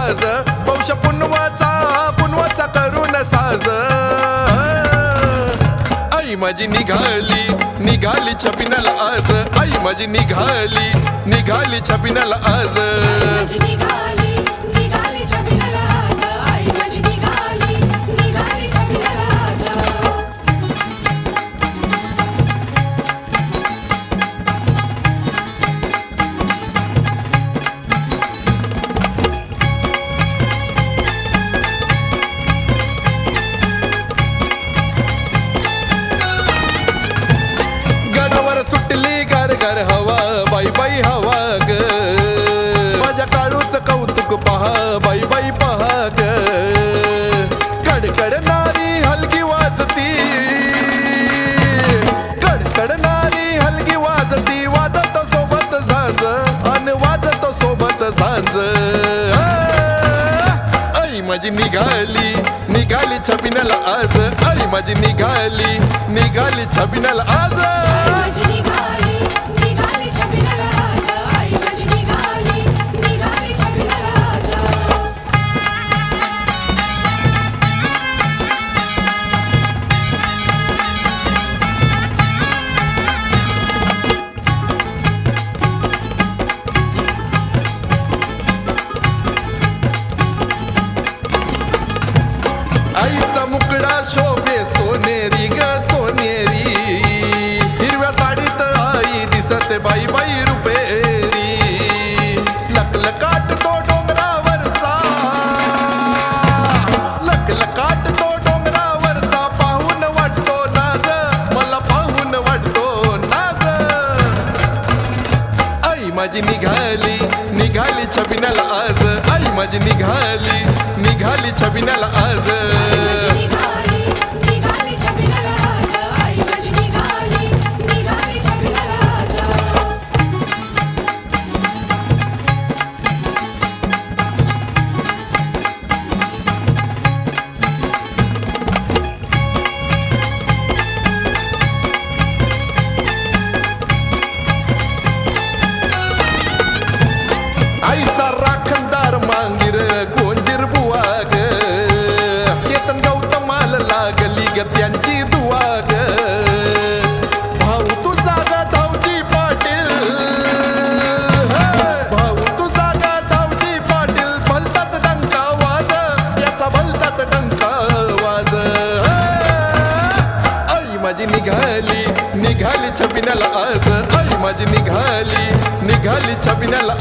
आज पौष पुनवाचा करून साज आई माझी निघाली छबिनाला आज आई माझी निघाली छबिनाला आज सुटली गार गार हवा बाई बाई हवा ग माझ्या काळूच कौतुक पहा बाई बाई पहा ग कडकडणारी हलगी वाजती कडकडणारी हलगी वाजती वाजत सोबत झांज अन वाजत सोबत झांज आई माझी निघाली छबिनाला आज आई माझी निघाली छबिनाला आज आईचा मुकडा शोभे सोनेरी ग सोनेरी हिरव्या साडीत आई दिसते बाई बाई रुपेरी लकलकाट तो डोंगरावरचा लकलकाट तो डोंगरावरचा पाहून वाटतो नाज मला पाहून वाटतो नाज आई माझी निघाली छबिनाला आज आई माझी निघाली छबिनाला आज आईचा राखणदार मांगीर गोंजीर बुवा ग केतन गौतमाला लागली ग त्यांची दुवा ग भाऊ तुझा ग धावजी पाटील भाऊ तुझा ग धावजी पाटील भलतात डंका वाज याचा भलतात डंका वाज आई माझी निघाली छबिनाला आज आई माझी निघाली छबिनाला